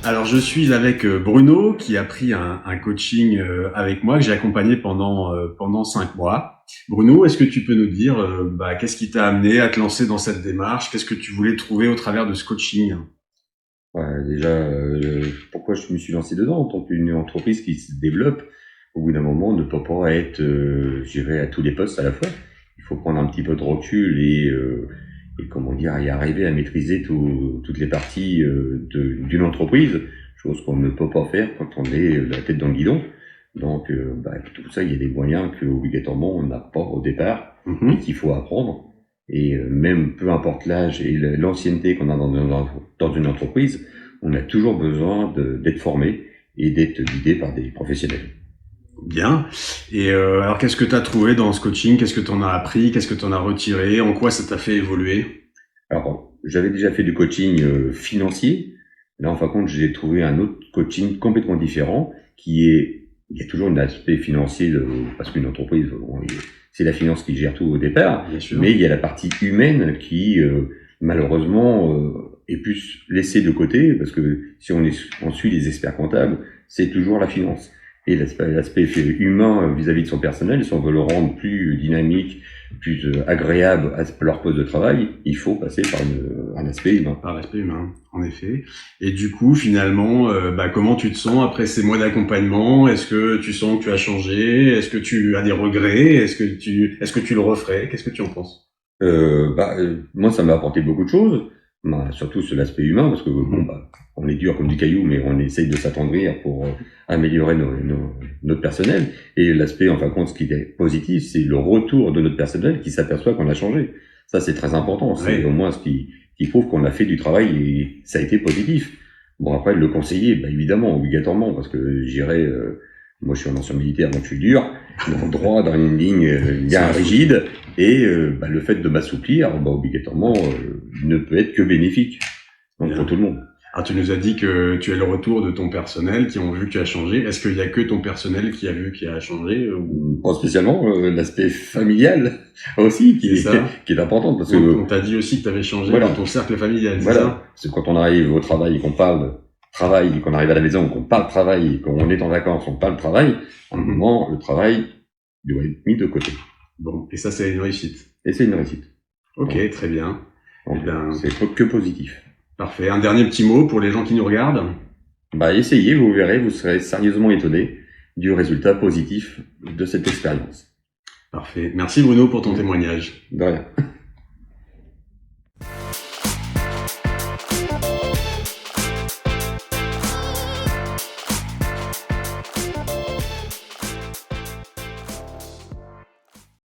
Alors je suis avec Bruno qui a pris un coaching avec moi que j'ai accompagné pendant 5 mois. Bruno, est-ce que tu peux nous dire qu'est-ce qui t'a amené à te lancer dans cette démarche? Qu'est-ce que tu voulais trouver au travers de ce coaching? Ouais, déjà, pourquoi je me suis lancé dedans en tant qu'une entreprise qui se développe? Au bout d'un moment, on ne peut pas être, je dirais, à tous les postes à la fois. Il faut prendre un petit peu de recul et comment dire, y arriver à maîtriser toutes les parties d'une entreprise, chose qu'on ne peut pas faire quand on est la tête dans le guidon. Donc, tout ça, il y a des moyens que obligatoirement on n'a pas au départ et Mhm. qu'il faut apprendre. Et même peu importe l'âge et l'ancienneté qu'on a dans une entreprise, on a toujours besoin d'être formé et d'être guidé par des professionnels. Bien. Et alors qu'est-ce que tu as trouvé dans ce coaching? Qu'est-ce que tu en as appris? Qu'est-ce que tu en as retiré? En quoi ça t'a fait évoluer? Alors, j'avais déjà fait du coaching financier. Là, en fin de compte, j'ai trouvé un autre coaching complètement différent il y a toujours un aspect financier parce qu'une entreprise, bon, c'est la finance qui gère tout au départ, Bien sûr. mais il y a la partie humaine qui, malheureusement, est plus laissée de côté parce que si on suit les experts comptables, c'est toujours la finance. Et l'aspect humain vis-à-vis de son personnel, si on veut le rendre plus dynamique, plus agréable à leur poste de travail, il faut passer par un aspect humain. Par l'aspect humain, en effet. Et du coup, finalement, comment tu te sens après ces mois d'accompagnement? Est-ce que tu sens que tu as changé? Est-ce que tu as des regrets? Est-ce que tu le referais? Qu'est-ce que tu en penses? Moi, ça m'a apporté beaucoup de choses, surtout sur l'aspect humain, parce que Mhm. on est dur comme du caillou, mais on essaye de s'attendrir pour améliorer notre personnel. Et l'aspect, en fin de compte, ce qui est positif, c'est le retour de notre personnel qui s'aperçoit qu'on a changé. Ça, c'est très important. C'est Ouais. au moins qui prouve qu'on a fait du travail et ça a été positif. Bon, après, le conseiller, évidemment, obligatoirement, parce que j'irais, moi, je suis un ancien militaire, donc je suis dur, donc droit dans une ligne C'est bien la chose. rigide. Et le fait de m'assouplir, obligatoirement, ne peut être que bénéfique donc, pour Bien. tout le monde. Alors, tu nous as dit que tu as le retour de ton personnel qui ont vu que tu as changé. Est-ce qu'il y a que ton personnel qui a vu qu'il a changé ou... Pas spécialement l'aspect familial aussi C'est ça? qui est important parce On que t'a dit aussi que tu avais changé dans voilà, ton cercle familial, c'est voilà, ça? parce que quand on arrive au travail et qu'on parle travail, et qu'on arrive à la maison, qu'on parle travail, et qu'on est en vacances, on parle travail, à un Mhm. moment, le travail doit être mis de côté. Bon, et ça, c'est une réussite. Et c'est une réussite. Ok, Donc, très bien. Eh ben, c'est que positif. parfait. Un dernier petit mot pour les gens qui nous regardent. Essayez, vous verrez, vous serez sérieusement étonné du résultat positif de cette expérience. Parfait. Merci Bruno pour ton témoignage. De rien.